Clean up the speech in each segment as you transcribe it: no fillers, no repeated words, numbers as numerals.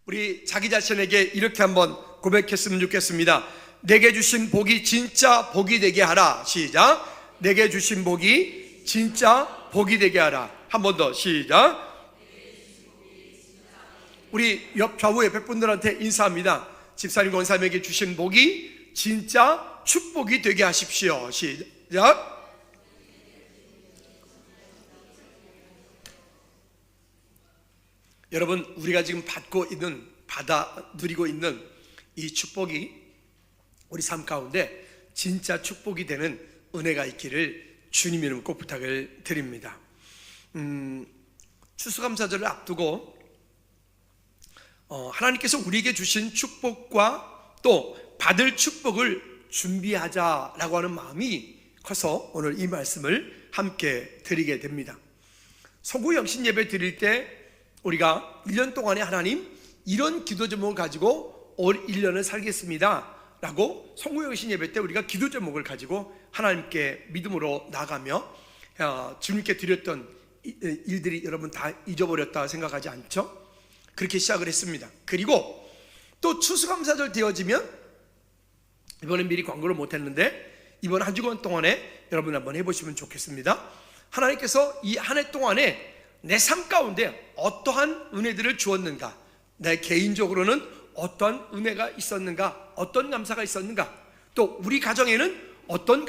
우리 자기 자신에게 이렇게 한번 고백했으면 좋겠습니다. 내게 주신 복이 진짜 복이 되게 하라. 시작. 내게 주신 복이 진짜 복이 되게 하라. 한 번 더. 시작. 우리 좌우 옆에 분들한테 인사합니다. 집사님, 권사님에게 주신 복이 진짜 축복이 되게 하십시오. 시작. 여러분, 우리가 지금 누리고 있는 이 축복이 우리 삶 가운데 진짜 축복이 되는 은혜가 있기를 주님 이름 꼭 부탁을 드립니다. 추수감사절을 앞두고 하나님께서 우리에게 주신 축복과 또 받을 축복을 준비하자라고 하는 마음이 커서 오늘 이 말씀을 함께 드리게 됩니다. 서구 영신 예배 드릴 때 우리가 1년 동안에 하나님 이런 기도 제목을 가지고 올 1년을 살겠습니다 라고 서구 영신 예배 때 우리가 기도 제목을 가지고 하나님께 믿음으로 나가며 주님께 드렸던 일들이 여러분 다 잊어버렸다 생각하지 않죠? 그렇게 시작을 했습니다. 그리고 또 추수감사절 되어지면, 이번엔 미리 광고를 못했는데 이번 한 주간 동안에 여러분 한번 해보시면 좋겠습니다. 하나님께서 이 한 해 동안에 내 삶 가운데 어떠한 은혜들을 주었는가, 내 개인적으로는 어떠한 은혜가 있었는가, 어떤 감사가 있었는가, 또 우리 가정에는 어떤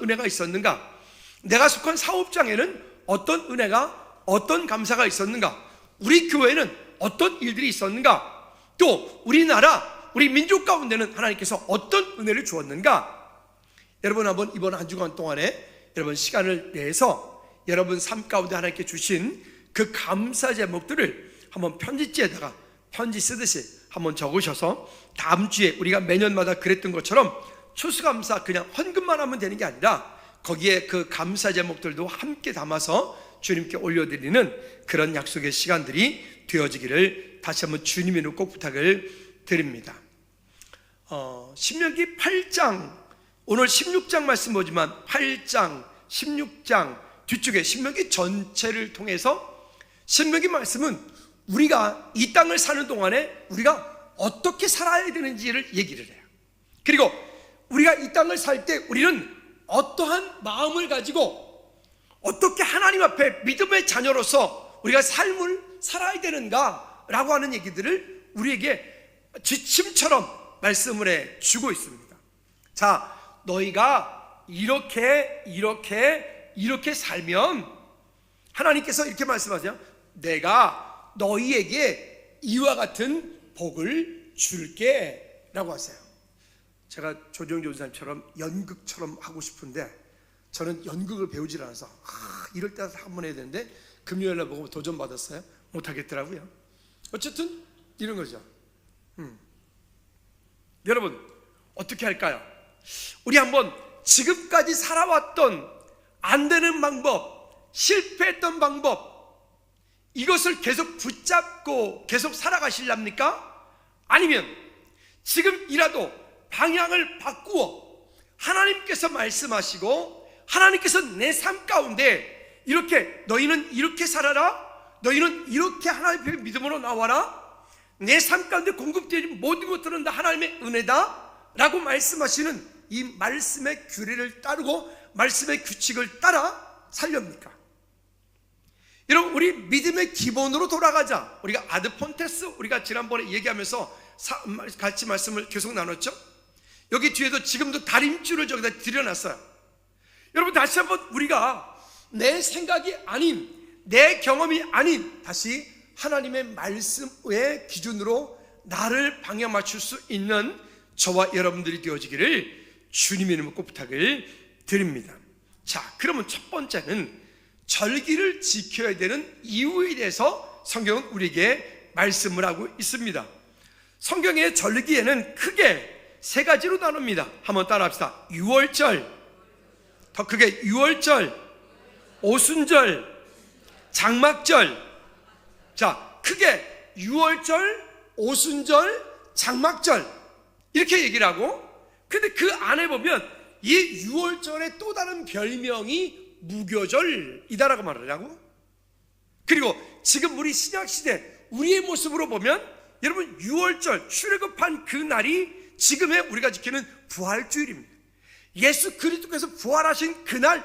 은혜가 있었는가, 내가 속한 사업장에는 어떤 은혜가, 어떤 감사가 있었는가, 우리 교회는 어떤 일들이 있었는가, 또 우리나라, 우리 민족 가운데는 하나님께서 어떤 은혜를 주었는가. 여러분 한번 이번 한 주간 동안에 여러분 시간을 내서 여러분 삶 가운데 하나님께 주신 그 감사 제목들을 한번 편지지에다가 편지 쓰듯이 한번 적으셔서 다음 주에 우리가 매년마다 그랬던 것처럼 추수감사 그냥 헌금만 하면 되는 게 아니라 거기에 그 감사 제목들도 함께 담아서 주님께 올려드리는 그런 약속의 시간들이 되어지기를 다시 한번 주님의 이름으로 꼭 부탁을 드립니다. 신명기 8장, 오늘 16장 말씀 보지만 8장, 16장 뒤쪽에 신명기 전체를 통해서 신명기 말씀은 우리가 이 땅을 사는 동안에 우리가 어떻게 살아야 되는지를 얘기를 해요. 그리고 우리가 이 땅을 살 때 우리는 어떠한 마음을 가지고 어떻게 하나님 앞에 믿음의 자녀로서 우리가 삶을 살아야 되는가 라고 하는 얘기들을 우리에게 지침처럼 말씀을 해주고 있습니다. 자, 너희가 이렇게 살면 하나님께서 이렇게 말씀하세요. 내가 너희에게 이와 같은 복을 줄게 라고 하세요. 제가 조정조 전사님처럼 연극처럼 하고 싶은데 저는 연극을 배우질 않아서 이럴 때 한번 해야 되는데 금요일날 보고 도전 받았어요. 못하겠더라고요. 어쨌든 이런 거죠. 여러분 어떻게 할까요? 우리 한번 지금까지 살아왔던 안 되는 방법, 실패했던 방법, 이것을 계속 붙잡고 계속 살아가실랍니까? 아니면 지금이라도 방향을 바꾸어 하나님께서 말씀하시고 하나님께서 내 삶 가운데 이렇게 너희는 이렇게 살아라, 너희는 이렇게 하나님의 믿음으로 나와라, 내 삶 가운데 공급되는 모든 것들은 다 하나님의 은혜다 라고 말씀하시는 이 말씀의 규례를 따르고 말씀의 규칙을 따라 살렵니까? 여러분 우리 믿음의 기본으로 돌아가자. 우리가 아드폰테스 우리가 지난번에 얘기하면서 같이 말씀을 계속 나눴죠. 여기 뒤에도 지금도 다림줄을 저기다 들여놨어요. 여러분 다시 한번 우리가 내 생각이 아닌, 내 경험이 아닌 다시 하나님의 말씀의 기준으로 나를 방향 맞출 수 있는 저와 여러분들이 되어지기를 주님의 이름으로 꼭 부탁을 드립니다. 자, 그러면 첫 번째는 절기를 지켜야 되는 이유에 대해서 성경은 우리에게 말씀을 하고 있습니다. 성경의 절기에는 크게 세 가지로 나눕니다. 한번 따라합시다. 유월절, 더 크게 유월절, 오순절, 장막절. 자, 크게 유월절, 오순절, 장막절 이렇게 얘기를 하고, 근데 그 안에 보면 이 유월절의 또 다른 별명이 무교절이다라고 말을 하고, 그리고 지금 우리 신약시대 우리의 모습으로 보면 여러분 6월절 출애굽한 그 날이 지금의 우리가 지키는 부활주일입니다. 예수 그리스도께서 부활하신 그날,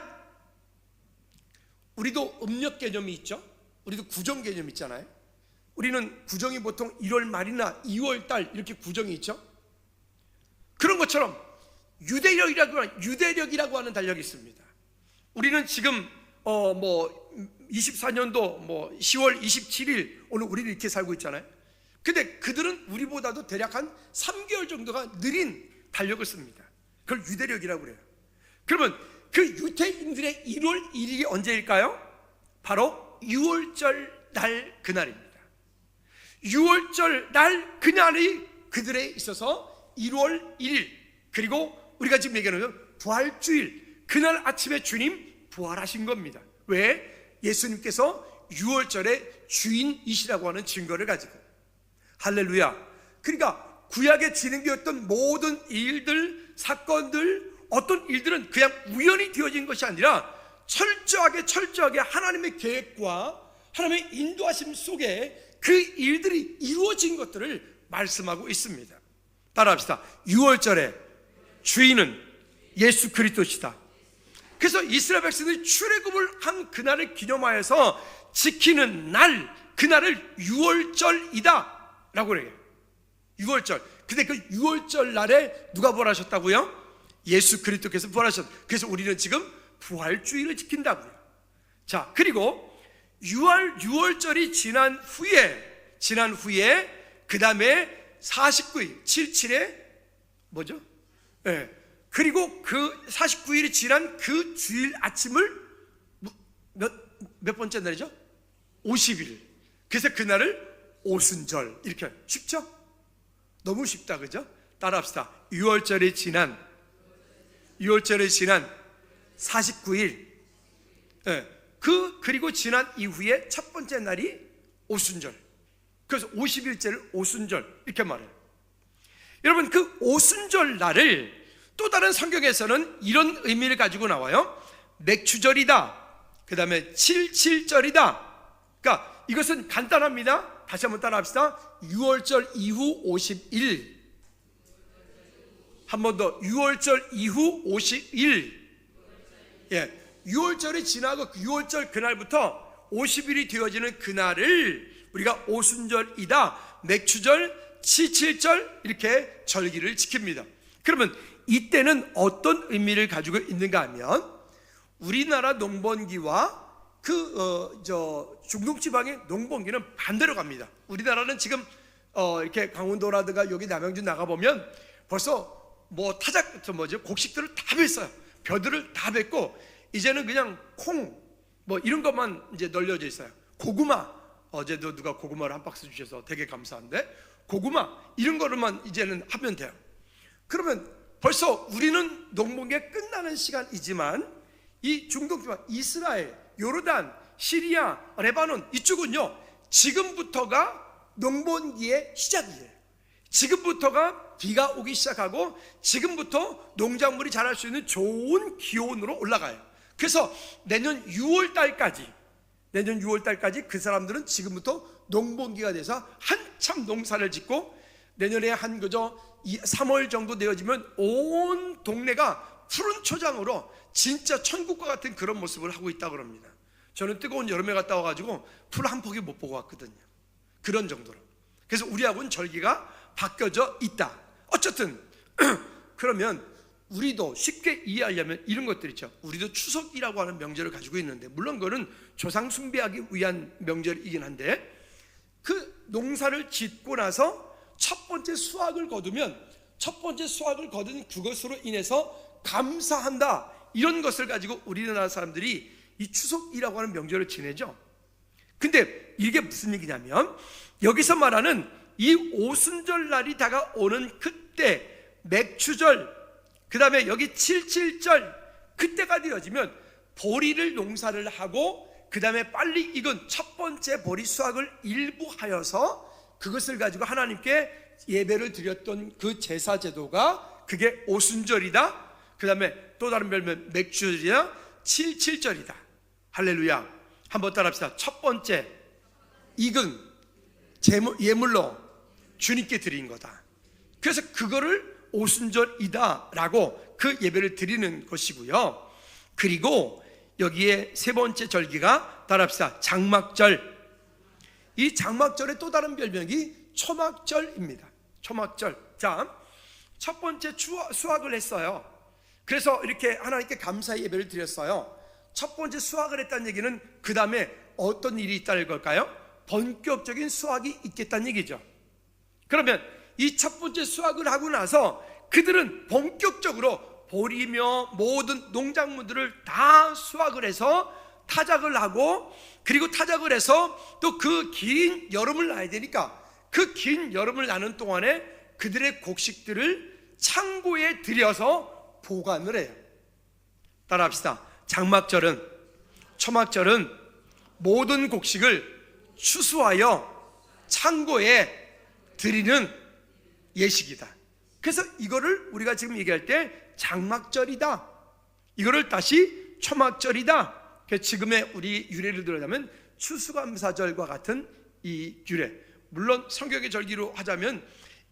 우리도 음력 개념이 있죠. 우리도 구정 개념이 있잖아요. 우리는 구정이 보통 1월 말이나 2월 달 이렇게 구정이 있죠. 그런 것처럼 유대력이라고 하는 달력이 있습니다. 우리는 지금 24년도 10월 27일 오늘 우리는 이렇게 살고 있잖아요. 근데 그들은 우리보다도 대략 한 3개월 정도가 느린 달력을 씁니다. 그걸 유대력이라고 그래요. 그러면 그 유대인들의 1월 1일이 언제일까요? 바로 6월절 날 그날입니다. 6월절 날 그날이 그들에 있어서 1월 1일, 그리고 우리가 지금 얘기하는 부활주일, 그날 아침에 주님 부활하신 겁니다. 왜? 예수님께서 6월절의 주인이시라고 하는 증거를 가지고. 할렐루야. 그러니까 구약에 진행되었던 모든 일들, 사건들, 어떤 일들은 그냥 우연히 되어진 것이 아니라 철저하게 하나님의 계획과 하나님의 인도하심 속에 그 일들이 이루어진 것들을 말씀하고 있습니다. 따라합시다. 6월절의 주인은 예수 그리스도시다. 그래서 이스라엘 백성들이 출애굽을 한 그날을 기념하여서 지키는 날, 그날을 6월절이다 라고 그래요. 6월절. 근데 그 6월절 날에 누가 부활하셨다고요? 예수 그리스도께서 부활하셨다. 그래서 우리는 지금 부활주일을 지킨다고요. 자, 그리고 6월절이 지난 후에 그 다음에 49일 77에 뭐죠? 네. 그리고 그 49일이 지난 그 주일 아침을 몇 번째 날이죠? 50일. 그래서 그날을 오순절, 이렇게 쉽죠? 너무 쉽다, 그죠? 따라합시다. 6월절이 지난 49일, 그리고 지난 이후에 첫 번째 날이 오순절. 그래서 50일째를 오순절 이렇게 말해요. 여러분, 그 오순절 날을 또 다른 성경에서는 이런 의미를 가지고 나와요. 맥추절이다, 그 다음에 77절이다. 그러니까 이것은 간단합니다. 다시 한번 따라합시다. 6월절 이후 50일. 한 번 더. 6월절 이후 50일. 예, 6월절이 지나고 6월절 그날부터 50일이 되어지는 그날을 우리가 오순절이다, 맥추절, 77절 이렇게 절기를 지킵니다. 그러면 이때는 어떤 의미를 가지고 있는가 하면, 우리나라 농번기와 중동지방의 농번기는 반대로 갑니다. 우리나라는 지금 이렇게 강원도라든가 여기 남양주 나가보면 벌써 곡식들을 다 뱄어요. 벼들을 다 뱄고 이제는 그냥 콩 이런 것만 이제 널려져 있어요. 고구마, 어제도 누가 고구마를 한 박스 주셔서 되게 감사한데, 고구마 이런 거로만 이제는 하면 돼요. 그러면 벌써 우리는 농번기가 끝나는 시간이지만 이 중동지방, 이스라엘, 요르단, 시리아, 레바논 이쪽은요, 지금부터가 농번기의 시작이에요. 지금부터가 비가 오기 시작하고 지금부터 농작물이 자랄 수 있는 좋은 기온으로 올라가요. 그래서 내년 6월 달까지 그 사람들은 지금부터 농번기가 돼서 한참 농사를 짓고, 내년에 한 3월 정도 되어지면 온 동네가 푸른 초장으로 진짜 천국과 같은 그런 모습을 하고 있다고 합니다. 저는 뜨거운 여름에 갔다 와가지고 풀 한 폭이 못 보고 왔거든요. 그런 정도로. 그래서 우리하고는 절기가 바뀌어져 있다. 어쨌든 그러면 우리도 쉽게 이해하려면 이런 것들 있죠. 우리도 추석이라고 하는 명절을 가지고 있는데, 물론 그거는 조상 숭배하기 위한 명절이긴 한데, 그 농사를 짓고 나서 첫 번째 수확을 거두면 첫 번째 수확을 거둔 그것으로 인해서 감사한다, 이런 것을 가지고 우리나라 사람들이 이 추석이라고 하는 명절을 지내죠. 근데 이게 무슨 얘기냐면, 여기서 말하는 이 오순절 날이 다가오는 그때, 맥추절, 그 다음에 여기 77절, 그때가 되어지면 보리를 농사를 하고 그 다음에 빨리 익은 첫 번째 보리 수확을 일부 하여서 그것을 가지고 하나님께 예배를 드렸던 그 제사 제도가, 그게 오순절이다. 그 다음에 또 다른 별명 맥추절이다, 77절이다. 할렐루야. 한번 따라합시다. 첫 번째 익은 예물로 주님께 드린 거다. 그래서 그거를 오순절이다 라고 그 예배를 드리는 것이고요. 그리고 여기에 세 번째 절기가 따라합시다. 장막절. 이 장막절의 또 다른 별명이 초막절입니다. 초막절. 자, 첫 번째 수확을 했어요. 그래서 이렇게 하나님께 감사의 예배를 드렸어요. 첫 번째 수확을 했다는 얘기는 그 다음에 어떤 일이 있다는 걸까요? 본격적인 수확이 있겠다는 얘기죠. 그러면 이 첫 번째 수확을 하고 나서 그들은 본격적으로 보리며 모든 농작물들을 다 수확을 해서 타작을 하고, 그리고 타작을 해서 또 그 긴 여름을 나야 되니까 그 긴 여름을 나는 동안에 그들의 곡식들을 창고에 들여서 보관을 해요. 따라합시다. 장막절은, 초막절은 모든 곡식을 추수하여 창고에 드리는 예식이다. 그래서 이거를 우리가 지금 얘기할 때 장막절이다, 이거를 다시 초막절이다. 지금의 우리 유래를 들어가면 추수감사절과 같은 이 유래, 물론 성경의 절기로 하자면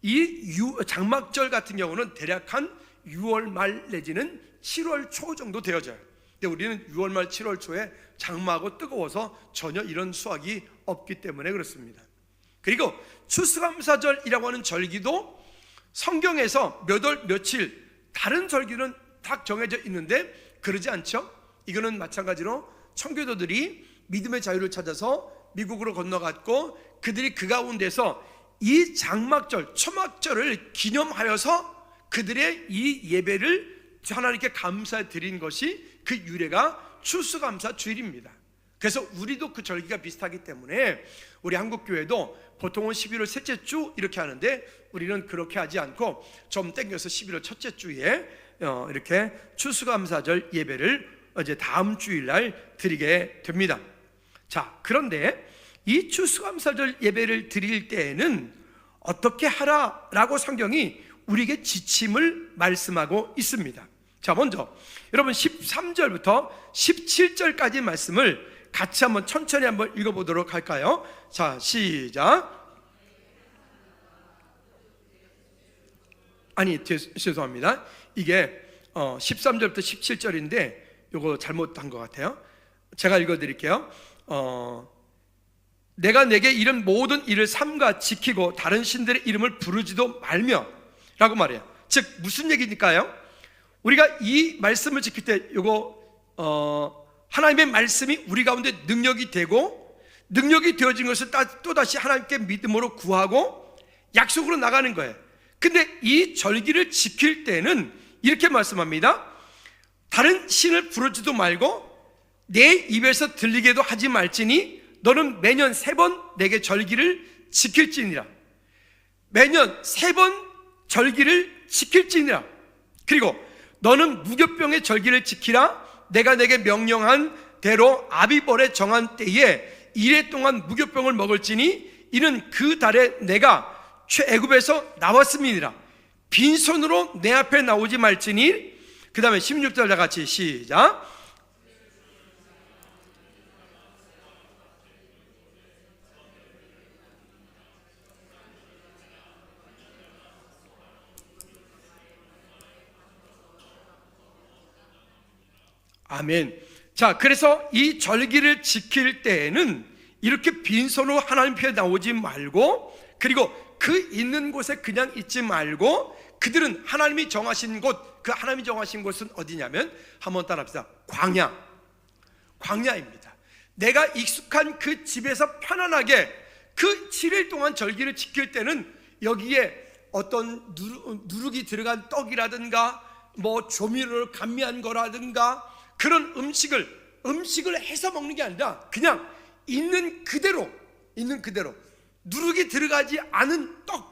이 장막절 같은 경우는 대략 한 6월 말 내지는 7월 초 정도 되어져요. 근데 우리는 6월 말 7월 초에 장마하고 뜨거워서 전혀 이런 수확이 없기 때문에 그렇습니다. 그리고 추수감사절이라고 하는 절기도 성경에서 몇 월 며칠, 다른 절기는 딱 정해져 있는데 그러지 않죠. 이거는 마찬가지로 청교도들이 믿음의 자유를 찾아서 미국으로 건너갔고, 그들이 그 가운데서 이 장막절, 초막절을 기념하여서 그들의 이 예배를 하나님께 감사 드린 것이 그 유래가 추수감사 주일입니다. 그래서 우리도 그 절기가 비슷하기 때문에 우리 한국교회도 보통은 11월 셋째 주 이렇게 하는데 우리는 그렇게 하지 않고 좀 땡겨서 11월 첫째 주에 이렇게 추수감사절 예배를 이제 다음 주일날 드리게 됩니다. 자, 그런데 이 추수감사절 예배를 드릴 때에는 어떻게 하라라고 성경이 우리에게 지침을 말씀하고 있습니다. 자, 먼저 여러분 13절부터 17절까지 말씀을 같이 한번 천천히 한번 읽어보도록 할까요? 자, 시작. 죄송합니다. 이게 13절부터 17절인데 이거 잘못한 것 같아요. 제가 읽어드릴게요. 내가 내게 이른 모든 일을 삼가 지키고 다른 신들의 이름을 부르지도 말며 라고 말해요. 즉 무슨 얘기니까요? 우리가 이 말씀을 지킬 때 이거 하나님의 말씀이 우리 가운데 능력이 되고, 능력이 되어진 것을 또다시 하나님께 믿음으로 구하고 약속으로 나가는 거예요. 근데 이 절기를 지킬 때는 이렇게 말씀합니다. 다른 신을 부르지도 말고 내 입에서 들리게도 하지 말지니 너는 매년 3번 내게 절기를 지킬지니라. 매년 3번 절기를 지킬지니라. 그리고 너는 무교병의 절기를 지키라. 내가 내게 명령한 대로 아비벌에 정한 때에 이래 동안 무교병을 먹을지니 이는 그 달에 내가 애굽에서 나왔음이니라. 빈손으로 내 앞에 나오지 말지니. 그 다음에 16절 다 같이 시작. 아멘. 자, 그래서 이 절기를 지킬 때에는 이렇게 빈손으로 하나님 앞에 나오지 말고, 그리고 그 있는 곳에 그냥 있지 말고, 그들은 하나님이 정하신 곳, 그 하나님이 정하신 곳은 어디냐면 한번 따라합시다. 광야입니다. 내가 익숙한 그 집에서 편안하게 그 7일 동안 절기를 지킬 때는 여기에 어떤 누룩이 들어간 떡이라든가 뭐 조미료를 감미한 거라든가 그런 음식을 해서 먹는 게 아니라 그냥 있는 그대로 누룩이 들어가지 않은 떡,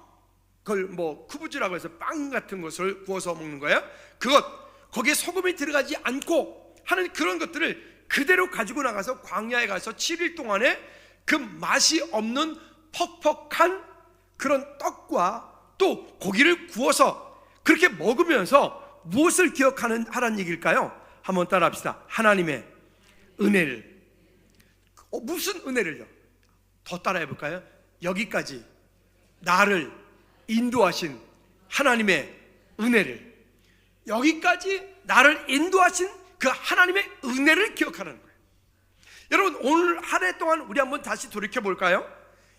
그걸 뭐 쿠부즈라고 해서 빵 같은 것을 구워서 먹는 거예요. 거기에 소금이 들어가지 않고 하는 그런 것들을 그대로 가지고 나가서 광야에 가서 7일 동안에 그 맛이 없는 퍽퍽한 그런 떡과 또 고기를 구워서 그렇게 먹으면서 무엇을 하라는 얘기일까요? 한번 따라 합시다. 하나님의 은혜를. 무슨 은혜를요? 더 따라 해볼까요? 여기까지 나를 인도하신 하나님의 은혜를, 여기까지 나를 인도하신 그 하나님의 은혜를 기억하는 거예요. 여러분, 오늘 한 해 동안 우리 한번 다시 돌이켜 볼까요?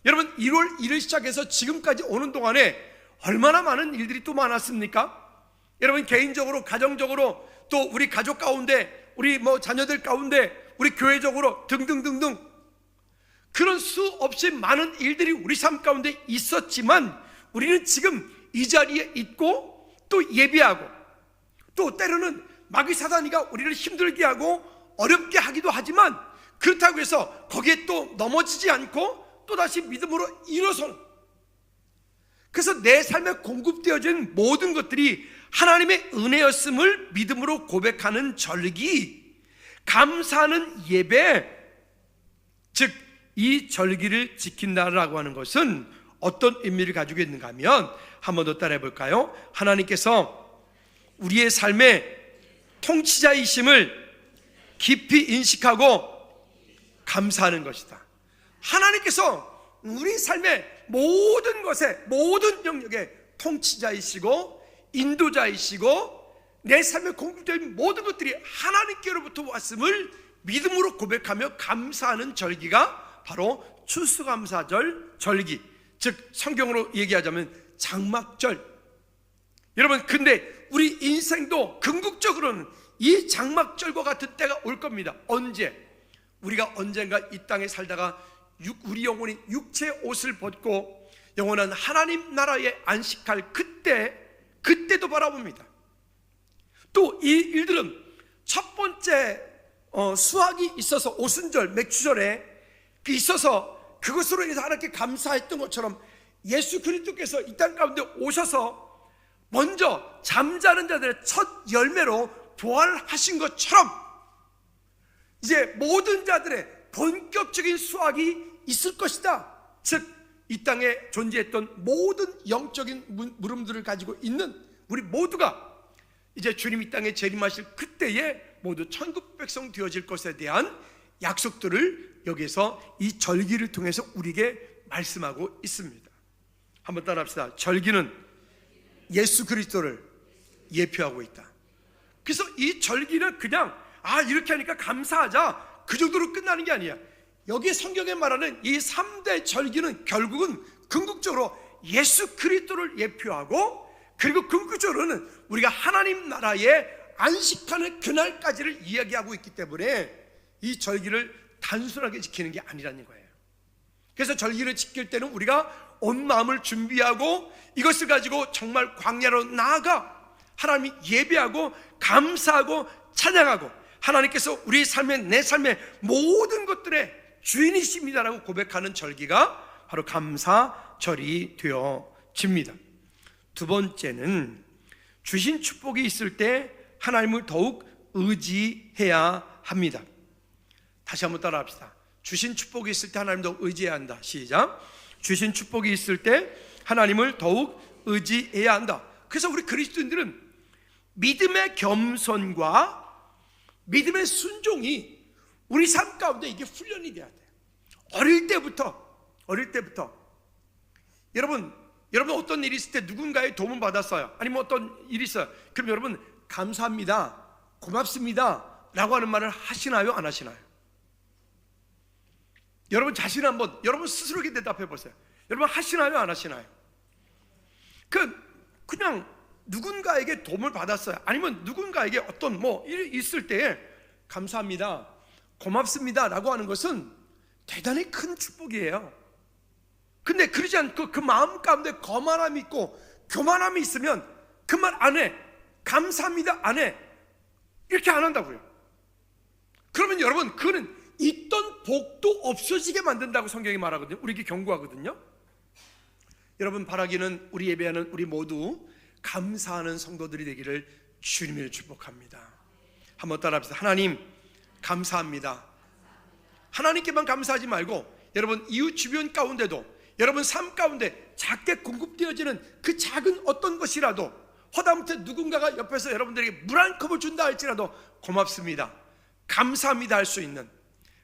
여러분, 1월 1일 시작해서 지금까지 오는 동안에 얼마나 많은 일들이 또 많았습니까? 여러분, 개인적으로, 가정적으로, 또 우리 가족 가운데, 우리 자녀들 가운데, 우리 교회적으로 등등등등 그런 수 없이 많은 일들이 우리 삶 가운데 있었지만, 우리는 지금 이 자리에 있고 또 예배하고, 또 때로는 마귀 사단이가 우리를 힘들게 하고 어렵게 하기도 하지만, 그렇다고 해서 거기에 또 넘어지지 않고 또다시 믿음으로 일어서는, 그래서 내 삶에 공급되어진 모든 것들이 하나님의 은혜였음을 믿음으로 고백하는 절기, 감사하는 예배, 즉 이 절기를 지킨다라고 하는 것은 어떤 의미를 가지고 있는가 하면, 한 번 더 따라해 볼까요? 하나님께서 우리의 삶의 통치자이심을 깊이 인식하고 감사하는 것이다. 하나님께서 우리 삶의 모든 것에, 모든 영역에 통치자이시고 인도자이시고 내 삶에 공급되는 모든 것들이 하나님께로부터 왔음을 믿음으로 고백하며 감사하는 절기가 바로 추수감사절 절기, 즉 성경으로 얘기하자면 장막절. 여러분, 근데 우리 인생도 궁극적으로는 이 장막절과 같은 때가 올 겁니다. 언제? 우리가 언젠가 이 땅에 살다가 우리 영혼이 육체의 옷을 벗고 영원한 하나님 나라에 안식할 그때도 바라봅니다. 또 이 일들은 첫 번째 수확이 있어서 오순절, 맥주절에 있어서 그것으로 인해서 하나님께 감사했던 것처럼, 예수 그리스도께서 이 땅 가운데 오셔서 먼저 잠자는 자들의 첫 열매로 부활하신 것처럼, 이제 모든 자들의 본격적인 수확이 있을 것이다. 즉 이 땅에 존재했던 모든 영적인 물음들을 가지고 있는 우리 모두가 이제 주님 이 땅에 재림하실 그때에 모두 천국 백성 되어질 것에 대한 약속들을 여기서 이 절기를 통해서 우리에게 말씀하고 있습니다. 한번 따라합시다. 절기는 예수 그리스도를 예표하고 있다. 그래서 이 절기는 그냥 이렇게 하니까 감사하자, 그 정도로 끝나는 게 아니야. 여기 성경에 말하는 이 3대 절기는 결국은 궁극적으로 예수 그리스도를 예표하고, 그리고 궁극적으로는 우리가 하나님 나라에 안식하는 그날까지를 이야기하고 있기 때문에 이 절기를 단순하게 지키는 게 아니라는 거예요. 그래서 절기를 지킬 때는 우리가 온 마음을 준비하고 이것을 가지고 정말 광야로 나아가 하나님 예배하고 감사하고 찬양하고, 하나님께서 우리 삶의, 내 삶의 모든 것들의 주인이십니다라고 고백하는 절기가 바로 감사절이 되어집니다. 두 번째는 주신 축복이 있을 때 하나님을 더욱 의지해야 합니다. 다시 한번 따라합시다. 주신 축복이 있을 때 하나님을 더욱 의지해야 한다. 시작. 주신 축복이 있을 때 하나님을 더욱 의지해야 한다. 그래서 우리 그리스도인들은 믿음의 겸손과 믿음의 순종이 우리 삶 가운데 이게 훈련이 돼야 돼요. 어릴 때부터 여러분 어떤 일이 있을 때 누군가의 도움을 받았어요. 아니면 어떤 일이 있어요. 그럼 여러분 감사합니다, 고맙습니다 라고 하는 말을 하시나요, 안 하시나요? 여러분 자신 한번, 여러분 스스로에게 대답해 보세요. 여러분 하시나요, 안 하시나요? 그냥 누군가에게 도움을 받았어요. 아니면 누군가에게 어떤 일이 있을 때에 감사합니다, 고맙습니다 라고 하는 것은 대단히 큰 축복이에요. 근데 그러지 않고 그 마음 가운데 거만함이 있고 교만함이 있으면 그 말 안 해, 감사합니다 안 해, 이렇게 안 한다고요. 그러면 여러분 그거는 있던 복도 없어지게 만든다고 성경이 말하거든요. 우리에게 경고하거든요. 여러분 바라기는 우리 예배하는 우리 모두 감사하는 성도들이 되기를 주님을 축복합니다. 한번 따라합시다. 하나님 감사합니다. 하나님께만 감사하지 말고 여러분 이웃 주변 가운데도, 여러분 삶 가운데 작게 공급되어지는 그 작은 어떤 것이라도, 허다못해 누군가가 옆에서 여러분들에게 물 한 컵을 준다 할지라도 고맙습니다, 감사합니다 할 수 있는,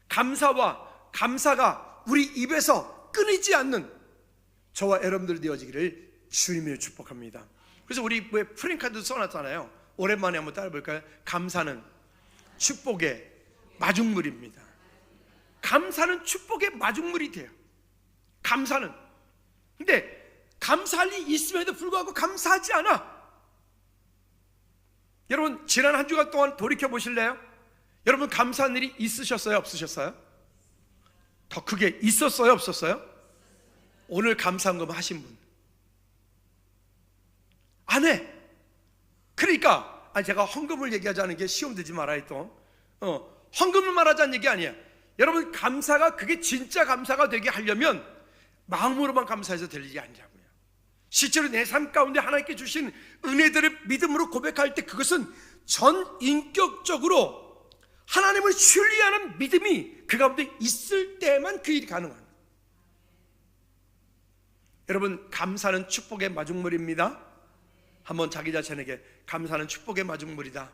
감사와 감사가 우리 입에서 끊이지 않는 저와 여러분들 되어지기를 주님을 축복합니다. 그래서 우리 왜 프랭카드 써놨잖아요. 오랜만에 한번 따라 볼까요? 감사는 축복의 마중물입니다. 감사는 축복의 마중물이 돼요. 감사는. 근데 감사할 일이 있음에도 불구하고 감사하지 않아. 여러분 지난 한 주간 동안 돌이켜 보실래요? 여러분 감사한 일이 있으셨어요? 없으셨어요? 더 크게 있었어요? 없었어요? 오늘 감사한 거 하신 분? 안 해. 그러니까 제가 헌금을 얘기하자는 게 시험되지 말아요 또. 헌금을 말하자는 얘기 아니야. 여러분 감사가 그게 진짜 감사가 되게 하려면 마음으로만 감사해서 될 일이 아니라고요. 실제로 내 삶 가운데 하나님께 주신 은혜들을 믿음으로 고백할 때 그것은 전 인격적으로 하나님을 신뢰하는 믿음이 그 가운데 있을 때만 그 일이 가능합니다. 여러분 감사는 축복의 마중물입니다. 한번 자기 자신에게 감사는 축복의 마중물이다.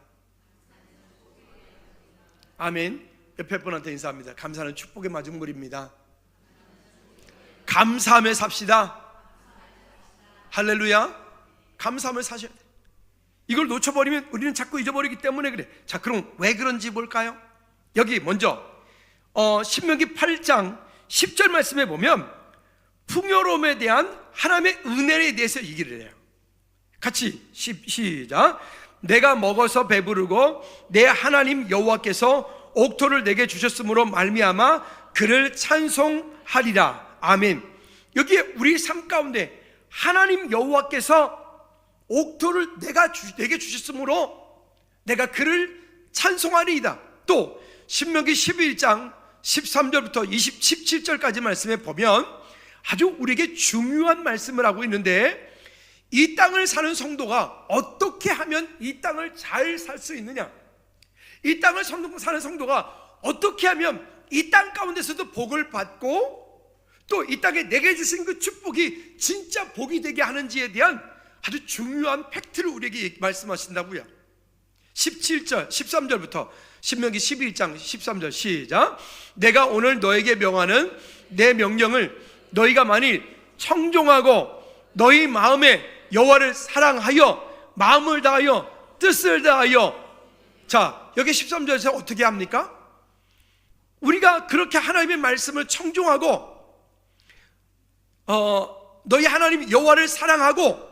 아멘. 옆에 분한테 인사합니다. 감사는 축복의 마중물입니다. 감사하며 삽시다. 할렐루야. 감사하며 사셔야 돼. 이걸 놓쳐버리면 우리는 자꾸 잊어버리기 때문에 그래. 자, 그럼 왜 그런지 볼까요? 여기 먼저 신명기 8장 10절 말씀에 보면 풍요로움에 대한 하나님의 은혜에 대해서 얘기를 해요. 같이 시작. 내가 먹어서 배부르고 내 하나님 여호와께서 옥토를 내게 주셨으므로 말미암아 그를 찬송하리라. 아멘. 여기에 우리 삶 가운데 하나님 여호와께서 옥토를 내게 주셨으므로 내가 그를 찬송하리이다. 또 신명기 11장 13절부터 17절까지 말씀에 보면 아주 우리에게 중요한 말씀을 하고 있는데, 이 땅을 사는 성도가 어떻게 하면 이 땅을 잘 살 수 있느냐, 이 땅을 사는 성도가 어떻게 하면 이 땅 가운데서도 복을 받고 또 이 땅에 내게 주신 그 축복이 진짜 복이 되게 하는지에 대한 아주 중요한 팩트를 우리에게 말씀하신다고요. 17절 13절부터 신명기 11장 13절 시작. 내가 오늘 너에게 명하는 내 명령을 너희가 만일 청종하고 너희 마음에 여호와를 사랑하여 마음을 다하여 뜻을 다하여. 자, 여기 13절에서 어떻게 합니까? 우리가 그렇게 하나님의 말씀을 청종하고 너희 하나님 여호와를 사랑하고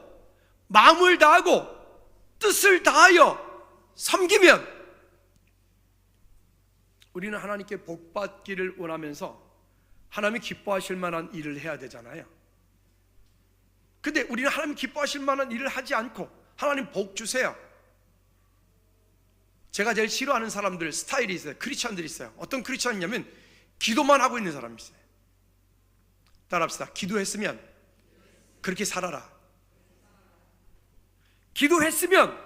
마음을 다하고 뜻을 다하여 섬기면 우리는 하나님께 복받기를 원하면서 하나님이 기뻐하실 만한 일을 해야 되잖아요. 근데 우리는 하나님 기뻐하실 만한 일을 하지 않고 하나님 복 주세요. 제가 제일 싫어하는 사람들 스타일이 있어요. 크리스천들이 있어요. 어떤 크리스천이냐면 기도만 하고 있는 사람이 있어요. 따라합시다. 기도했으면 그렇게 살아라. 기도했으면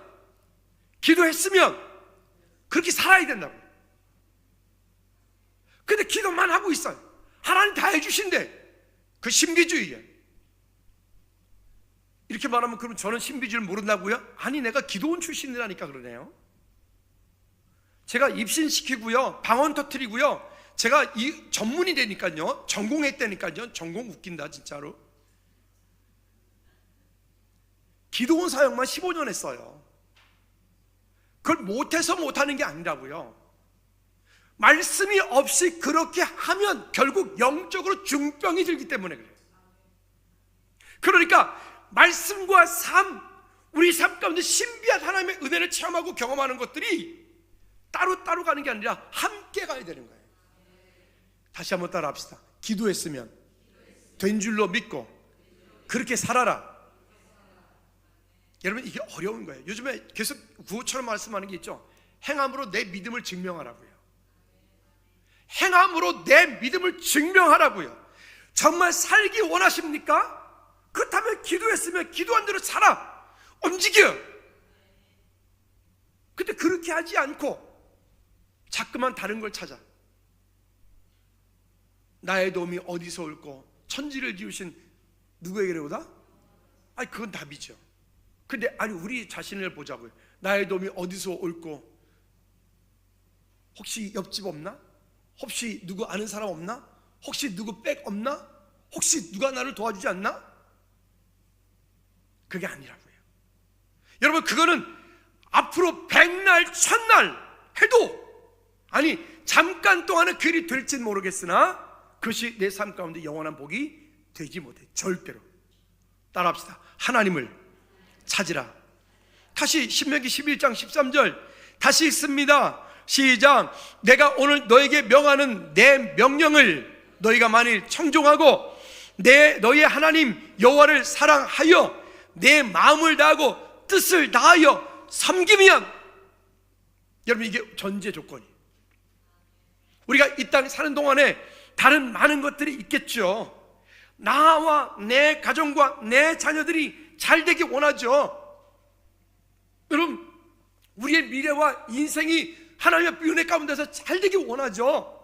그렇게 살아야 된다고. 근데 기도만 하고 있어요. 하나님 다 해주신대. 그 신비주의예요. 이렇게 말하면 그럼 저는 신비주의를 모른다고요? 아니, 내가 기도원 출신이라니까 그러네요. 제가 입신시키고요, 방언 터뜨리고요, 제가 이 전문이 되니까요, 전공했다니까요. 전공 웃긴다 진짜로. 기도원 사역만 15년 했어요. 그걸 못해서 못하는 게 아니라고요. 말씀이 없이 그렇게 하면 결국 영적으로 중병이 들기 때문에 그래요. 그러니까 말씀과 삶, 우리 삶 가운데 신비한 하나님의 은혜를 체험하고 경험하는 것들이 따로따로 가는 게 아니라 함께 가야 되는 거예요. 다시 한번 따라 합시다. 기도했으면 된 줄로 믿고 그렇게 살아라. 여러분, 이게 어려운 거예요. 요즘에 계속 구호처럼 말씀하는 게 있죠. 행함으로 내 믿음을 증명하라고요. 행함으로 내 믿음을 증명하라고요. 정말 살기 원하십니까? 그렇다면 기도했으면 기도한 대로 살아. 움직여. 근데 그렇게 하지 않고 자꾸만 다른 걸 찾아. 나의 도움이 어디서 올꼬? 천지를 지으신 누구에게로다? 아니, 그건 답이죠. 근데 아니, 우리 자신을 보자고요. 나의 도움이 어디서 올꼬? 혹시 옆집 없나? 혹시 누구 아는 사람 없나? 혹시 누구 백 없나? 혹시 누가 나를 도와주지 않나? 그게 아니라고요. 여러분, 그거는 앞으로 100날 1000날 해도, 아니 잠깐 동안은 그 일이 될지는 모르겠으나 그것이 내 삶 가운데 영원한 복이 되지 못해. 절대로. 따라합시다. 하나님을 찾으라. 다시 신명기 11장 13절 다시 읽습니다. 시작. 내가 오늘 너에게 명하는 내 명령을 너희가 만일 청종하고 너희의 하나님 여호와를 사랑하여 내 마음을 다하고 뜻을 다하여 섬기면, 여러분 이게 전제 조건이, 우리가 이 땅에 사는 동안에 다른 많은 것들이 있겠죠. 나와 내 가정과 내 자녀들이 잘 되기 원하죠. 여러분, 우리의 미래와 인생이 하나님의 은혜 가운데서 잘 되기 원하죠.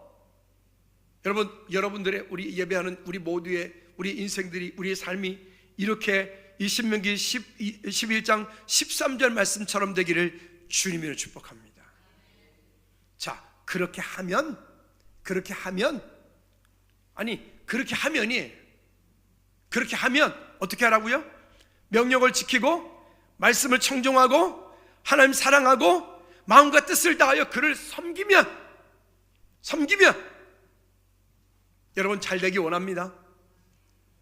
여러분, 여러분들의 우리 예배하는 우리 모두의 우리 인생들이, 우리의 삶이 이렇게 이 신명기 11장 13절 말씀처럼 되기를 주님으로 축복합니다. 자, 그렇게 하면 어떻게 하라고요? 명령을 지키고 말씀을 청종하고 하나님 사랑하고 마음과 뜻을 다하여 그를 섬기면 여러분 잘 되기 원합니다.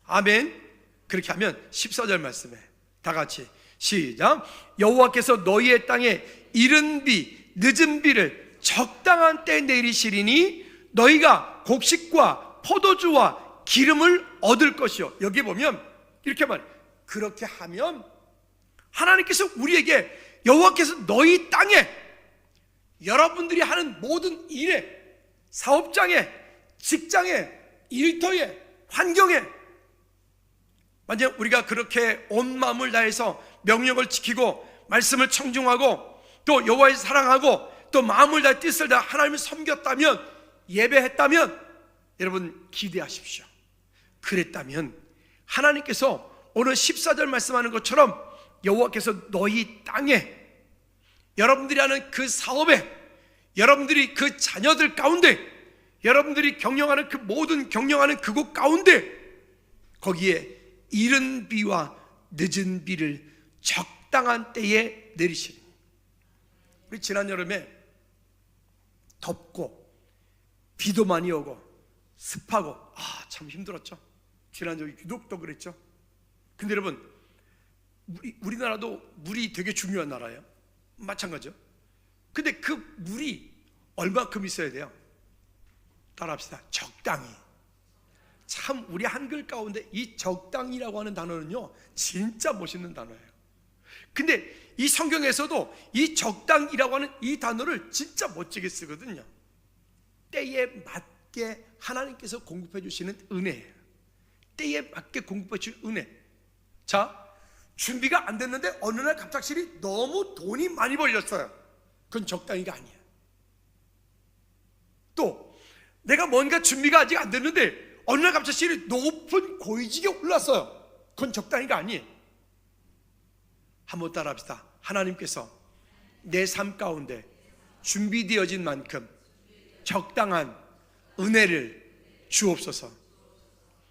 아멘. 그렇게 하면 14절 말씀에 다 같이 시작. 여호와께서 너희의 땅에 이른 비 늦은 비를 적당한 때에 내리시리니 너희가 곡식과 포도주와 기름을 얻을 것이요. 여기 보면 이렇게 말해. 그렇게 하면 하나님께서 우리에게, 여호와께서 너희 땅에, 여러분들이 하는 모든 일에, 사업장에, 직장에, 일터에, 환경에, 만약 우리가 그렇게 온 마음을 다해서 명령을 지키고 말씀을 청중하고 또 여호와를 사랑하고 또 마음을 다해 뜻을 다해 하나님을 섬겼다면, 예배했다면, 여러분 기대하십시오. 그랬다면 하나님께서 오늘 14절 말씀하는 것처럼 여호와께서 너희 땅에, 여러분들이 하는 그 사업에, 여러분들이 그 자녀들 가운데, 여러분들이 경영하는 그 모든 경영하는 그곳 가운데, 거기에 이른 비와 늦은 비를 적당한 때에 내리시니. 우리 지난 여름에 덥고 비도 많이 오고 습하고 참 힘들었죠. 지난 저기 유독도 그랬죠. 근데 여러분, 우리나라도 물이 되게 중요한 나라예요. 마찬가지죠. 근데 그 물이 얼마큼 있어야 돼요? 따라합시다. 적당히. 참 우리 한글 가운데 이 적당이라고 하는 단어는요 진짜 멋있는 단어예요. 근데 이 성경에서도 이 적당이라고 하는 이 단어를 진짜 멋지게 쓰거든요. 때에 맞게 하나님께서 공급해 주시는 은혜예요. 때에 맞게 공급해 주신 은혜. 자, 준비가 안 됐는데 어느 날 갑작스레 너무 돈이 많이 벌렸어요. 그건 적당히가 아니야. 또 내가 뭔가 준비가 아직 안 됐는데 어느 날 갑자기 높은 고위직에 올랐어요. 그건 적당히가 아니에요. 한번 따라합시다. 하나님께서 내 삶 가운데 준비되어진 만큼 적당한 은혜를 주옵소서.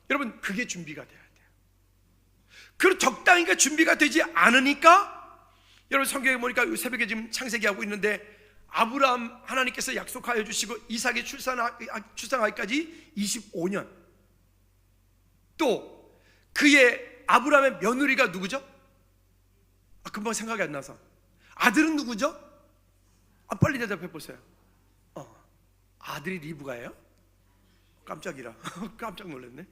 여러분, 그게 준비가 돼야 돼요. 그 적당히가 준비가 되지 않으니까, 여러분 성경에 보니까 새벽에 지금 창세기 하고 있는데 아브라함 하나님께서 약속하여 주시고 이삭이 출산하기까지 25년. 또 그의 아브라함의 며느리가 누구죠? 금방 생각이 안 나서. 아들은 누구죠? 빨리 대답해 보세요. 아들이 리브가예요? 깜짝이라. 깜짝 놀랐네.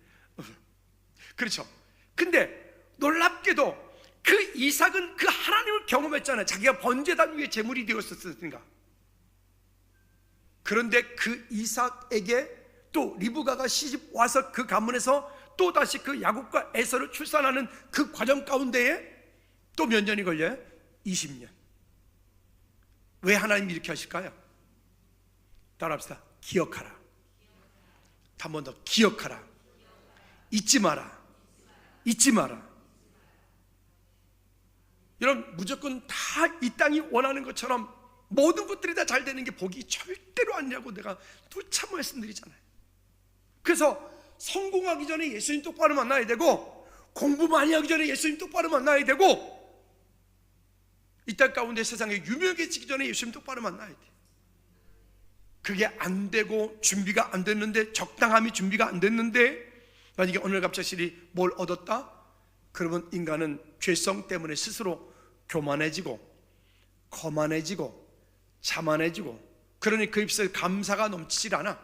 그렇죠. 근데 놀랍게도 그 이삭은 그 하나님을 경험했잖아요. 자기가 번제단 위에 제물이 되었었으니까. 그런데 그 이삭에게 또 리브가가 시집 와서 그 가문에서 또 다시 그 야곱과 에서를 출산하는 그 과정 가운데에 또 몇 년이 걸려요? 20년. 왜 하나님이 이렇게 하실까요? 따라합시다. 기억하라. 한 번 더 기억하라. 잊지 마라. 잊지 마라. 여러분, 무조건 다 이 땅이 원하는 것처럼 모든 것들이 다 잘 되는 게 복이 절대로 아니라고 내가 누차 말씀드리잖아요. 그래서 성공하기 전에 예수님 똑바로 만나야 되고, 공부 많이 하기 전에 예수님 똑바로 만나야 되고, 이 땅 가운데 세상에 유명해지기 전에 예수님 똑바로 만나야 돼. 그게 안 되고 준비가 안 됐는데, 적당함이 준비가 안 됐는데 만약에 오늘 갑자기 뭘 얻었다? 그러면 인간은 죄성 때문에 스스로 교만해지고 거만해지고 자만해지고, 그러니 그 입술에 감사가 넘치질 않아.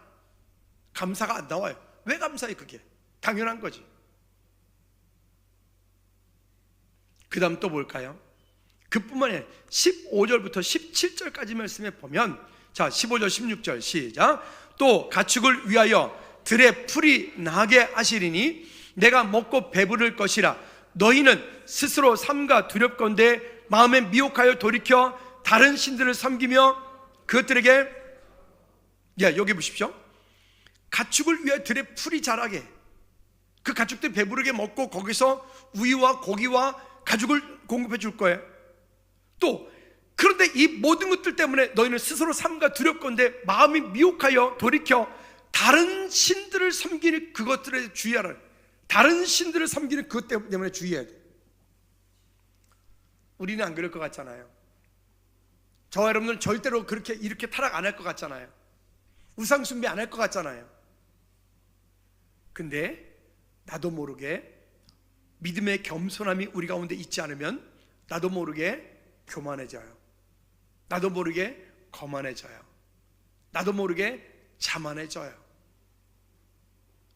감사가 안 나와요. 왜 감사해? 그게 당연한 거지. 그 다음 또 볼까요? 그뿐만 아니라 15절부터 17절까지 말씀에 보면, 자 15절 16절 시작. 또 가축을 위하여 들에 풀이 나게 하시리니 내가 먹고 배부를 것이라. 너희는 스스로 삼가 두렵건대 마음에 미혹하여 돌이켜 다른 신들을 섬기며 그것들에게, 여기 보십시오. 가축을 위하여 들에 풀이 자라게, 그 가축들 배부르게 먹고 거기서 우유와 고기와 가죽을 공급해 줄 거예요. 또 그런데 이 모든 것들 때문에 너희는 스스로 삼가 두렵건대 마음이 미혹하여 돌이켜 다른 신들을 섬기는 그것들에 주의하라. 다른 신들을 섬기는 그것 때문에 주의해야 돼. 우리는 안 그럴 것 같잖아요. 저와 여러분들은 절대로 이렇게 타락 안 할 것 같잖아요. 우상 숭배 안 할 것 같잖아요. 근데 나도 모르게 믿음의 겸손함이 우리 가운데 있지 않으면 나도 모르게 교만해져요. 나도 모르게 거만해져요. 나도 모르게 자만해져요.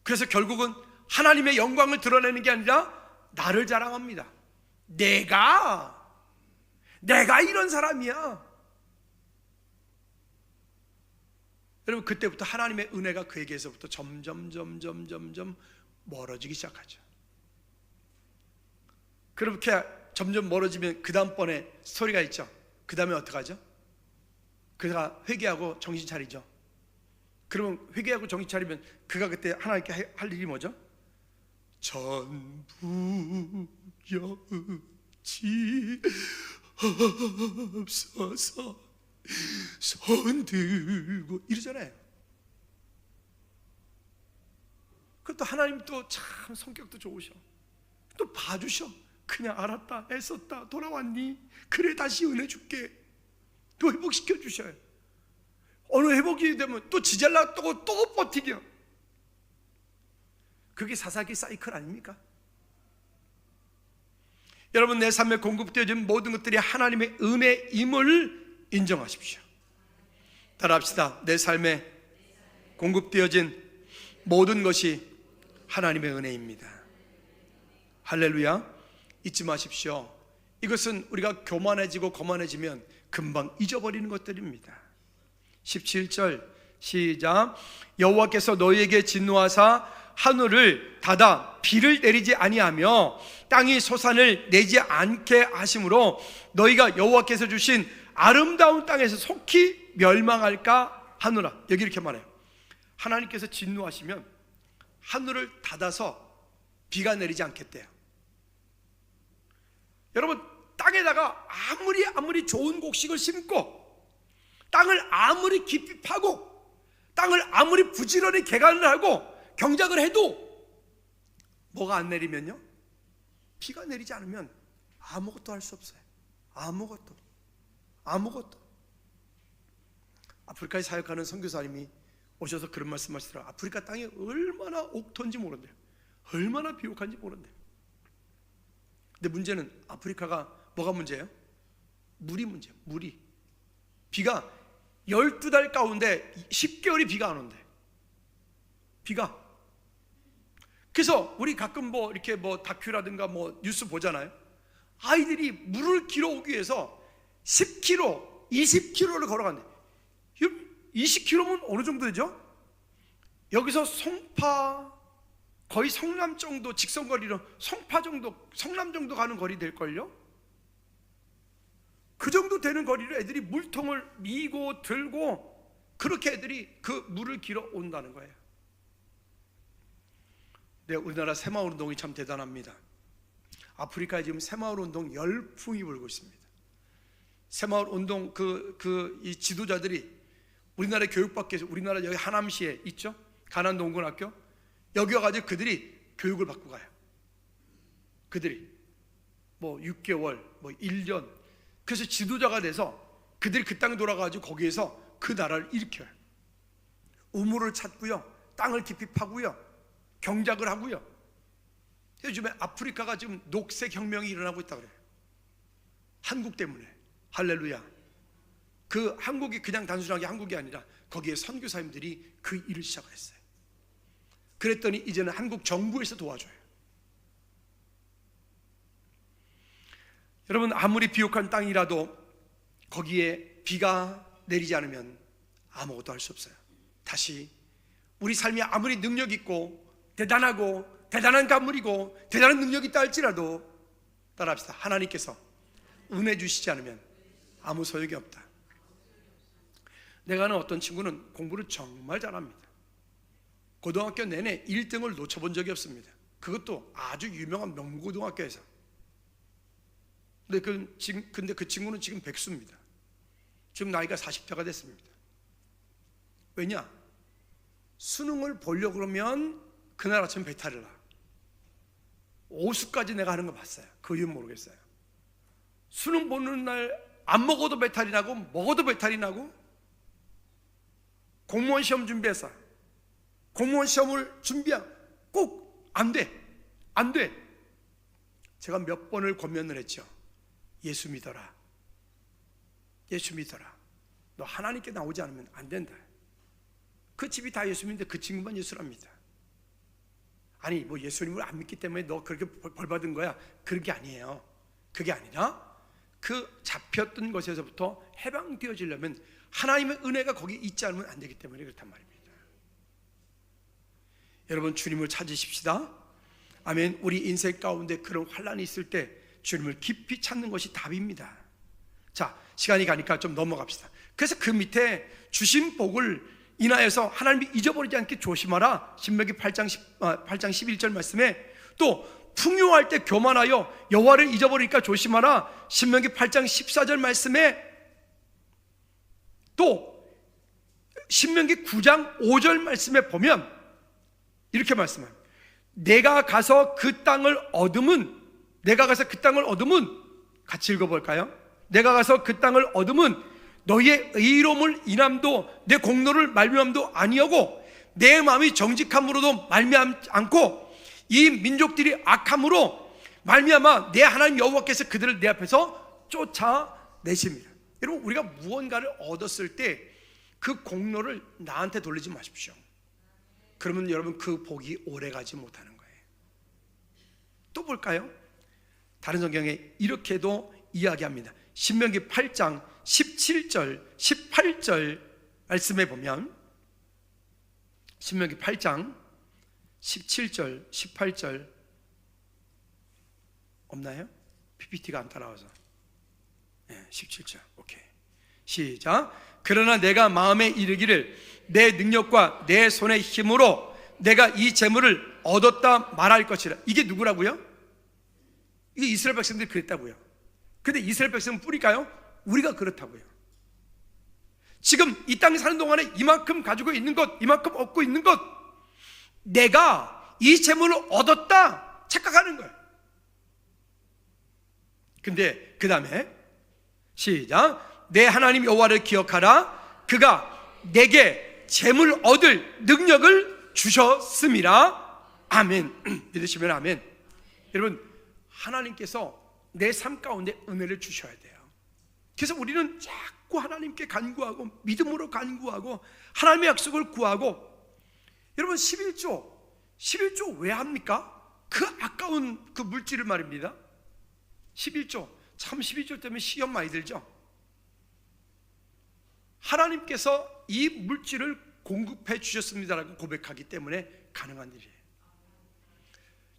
그래서 결국은 하나님의 영광을 드러내는 게 아니라 나를 자랑합니다. 내가 이런 사람이야. 여러분, 그때부터 하나님의 은혜가 그에게서부터 점점 멀어지기 시작하죠. 그렇게 점점 멀어지면 그 다음번에 스토리가 있죠. 그 다음에 어떡하죠? 그가 회개하고 정신 차리죠. 그러면 회개하고 정신 차리면 그가 그때 하나님께 할 일이 뭐죠? 전부여지옵소서 손들고 이러잖아요. 그것도 하나님 또 참 성격도 좋으셔. 또 봐주셔. 그냥 알았다, 애썼다, 돌아왔니? 그래, 다시 은혜 줄게. 또 회복시켜 주셔요. 어느 회복이 되면 또 지잘났다고 또 버티겨. 그게 사사기 사이클 아닙니까? 여러분, 내 삶에 공급되어진 모든 것들이 하나님의 은혜임을 인정하십시오. 따라합시다. 내 삶에 공급되어진 모든 것이 하나님의 은혜입니다. 할렐루야. 잊지 마십시오. 이것은 우리가 교만해지고 거만해지면 금방 잊어버리는 것들입니다. 17절 시작. 여호와께서 너희에게 진노하사 하늘을 닫아 비를 내리지 아니하며 땅이 소산을 내지 않게 하심으로 너희가 여호와께서 주신 아름다운 땅에서 속히 멸망할까 하노라. 여기 이렇게 말해요. 하나님께서 진노하시면 하늘을 닫아서 비가 내리지 않겠대요. 여러분, 땅에다가 아무리 좋은 곡식을 심고 땅을 아무리 깊이 파고 땅을 아무리 부지런히 개간을 하고 경작을 해도 뭐가 안 내리면요, 비가 내리지 않으면 아무것도 할 수 없어요. 아무것도. 아프리카에 사역하는 선교사님이 오셔서 그런 말씀하시더라고요. 아프리카 땅이 얼마나 옥토인지 모른대요. 얼마나 비옥한지 모른대요. 근데 문제는 아프리카가 뭐가 문제예요? 물이 문제예요. 물이. 비가 12달 가운데 10개월이 비가 안 온대. 비가. 그래서 우리 가끔 이렇게 다큐라든가 뉴스 보잖아요. 아이들이 물을 길어오기 위해서 10km, 20km를 걸어간대. 20km면 어느 정도 되죠? 여기서 송파, 거의 성남 정도 직선거리로 송파 정도, 성남 정도 가는 거리 될걸요? 그 정도 되는 거리를 애들이 물통을 미고 들고 그렇게 애들이 그 물을 길어 온다는 거예요. 네, 우리나라 새마을 운동이 참 대단합니다. 아프리카에 지금 새마을 운동 열풍이 불고 있습니다. 새마을 운동 이 지도자들이 우리나라 교육받기 위해서, 우리나라 여기 하남시에 있죠? 가난동군학교. 여기 와가지고 그들이 교육을 받고 가요. 그들이 뭐 6개월, 뭐 1년, 그래서 지도자가 돼서 그들이 그 땅에 돌아가지고 거기에서 그 나라를 일으켜요. 우물을 찾고요, 땅을 깊이 파고요, 경작을 하고요. 요즘에 아프리카가 지금 녹색 혁명이 일어나고 있다고 그래요. 한국 때문에. 할렐루야. 그 한국이 그냥 단순하게 한국이 아니라 거기에 선교사님들이 그 일을 시작했어요. 그랬더니 이제는 한국 정부에서 도와줘요. 여러분, 아무리 비옥한 땅이라도 거기에 비가 내리지 않으면 아무것도 할 수 없어요. 다시 우리 삶이 아무리 능력 있고 대단하고 대단한 가물이고 대단한 능력이 있다 할지라도 따라합시다. 하나님께서 은혜 주시지 않으면 아무 소용이 없다. 내가 아는 어떤 친구는 공부를 정말 잘합니다. 고등학교 내내 1등을 놓쳐본 적이 없습니다. 그것도 아주 유명한 명고등학교에서. 근데 그 친구는 지금 백수입니다. 지금 나이가 40대가 됐습니다. 왜냐? 수능을 보려고 그러면 그날 아침 배탈을 나. 오수까지 내가 하는 거 봤어요. 그 이유는 모르겠어요. 수능 보는 날 안 먹어도 배탈이 나고 먹어도 배탈이 나고, 공무원 시험 준비해서 공무원 시험을 준비한 꼭 안 돼. 제가 몇 번을 권면을 했죠. 예수 믿어라. 예수 믿어라. 너 하나님께 나오지 않으면 안 된다. 그 집이 다 예수 믿는데 그 친구만 예수랍니다. 아니 뭐 예수님을 안 믿기 때문에 너 그렇게 벌 받은 거야. 그런 게 아니에요. 그게 아니라 그 잡혔던 것에서부터 해방되어지려면 하나님의 은혜가 거기 있지 않으면 안 되기 때문에 그렇단 말입니다. 여러분, 주님을 찾으십시다. 아멘. 우리 인생 가운데 그런 환란이 있을 때 주님을 깊이 찾는 것이 답입니다. 자, 시간이 가니까 좀 넘어갑시다. 그래서 그 밑에 주신 복을 인하여서 하나님이 잊어버리지 않게 조심하라. 신명기 8장 11절 말씀에, 또 풍요할 때 교만하여 여호와를 잊어버리니까 조심하라. 신명기 8장 14절 말씀에, 또 신명기 9장 5절 말씀에 보면 이렇게 말씀합니다. 내가 가서 그 땅을 얻으면, 같이 읽어볼까요? 내가 가서 그 땅을 얻으면 너희의 의로움을 인함도 내 공로를 말미암도 아니하고 내 마음이 정직함으로도 말미암지 않고 이 민족들이 악함으로 말미암아 내 하나님 여호와께서 그들을 내 앞에서 쫓아내십니다. 여러분, 우리가 무언가를 얻었을 때 그 공로를 나한테 돌리지 마십시오. 그러면 여러분 그 복이 오래가지 못하는 거예요. 또 볼까요? 다른 성경에 이렇게도 이야기합니다. 신명기 8장 17절 18절 말씀에 보면, 신명기 8장 17절 18절 없나요? PPT가 안 따라와서. 네, 17절. 오케이. 시작. 그러나 내가 마음에 이르기를 내 능력과 내 손의 힘으로 내가 이 재물을 얻었다 말할 것이라. 이게 누구라고요? 이게 이스라엘 백성들이 그랬다고요. 근데 이스라엘 백성은 뿌릴까요? 우리가 그렇다고요. 지금 이 땅에 사는 동안에 이만큼 가지고 있는 것, 이만큼 얻고 있는 것, 내가 이 재물을 얻었다 착각하는 거예요. 근데 그 다음에 시작. 내 하나님 여호와를 기억하라. 그가 내게 재물 얻을 능력을 주셨음이라. 아멘. 믿으시면 아멘. 여러분, 하나님께서 내 삶 가운데 은혜를 주셔야 돼요. 그래서 우리는 자꾸 하나님께 간구하고 믿음으로 간구하고 하나님의 약속을 구하고. 여러분, 11조 왜 합니까? 그 아까운 그 물질을 말입니다. 11조, 참 11조 때문에 시험 많이 들죠. 하나님께서 이 물질을 공급해 주셨습니다라고 고백하기 때문에 가능한 일이에요.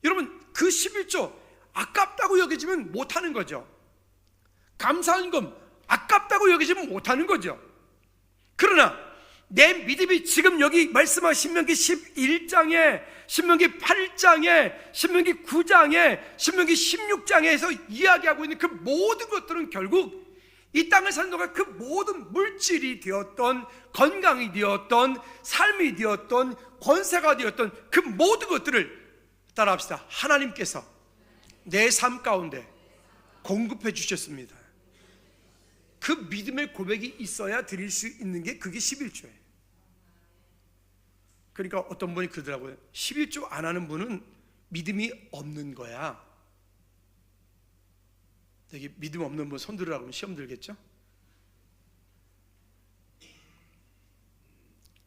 여러분, 그 11조 아깝다고 여기지면 못하는 거죠. 감사헌금 아깝다고 여기지면 못하는 거죠. 그러나 내 믿음이 지금 여기 말씀하신 신명기 11장에, 신명기 8장에, 신명기 9장에, 신명기 16장에서 이야기하고 있는 그 모든 것들은 결국 이 땅을 사는 동안 그 모든 물질이 되었던, 건강이 되었던, 삶이 되었던, 권세가 되었던 그 모든 것들을 따라합시다. 하나님께서 내 삶 가운데 공급해 주셨습니다. 그 믿음의 고백이 있어야 드릴 수 있는 게 그게 11조예요. 그러니까 어떤 분이 그러더라고요. 11조 안 하는 분은 믿음이 없는 거야. 여기 믿음 없는 분 손 들으라고 하면 시험 들겠죠?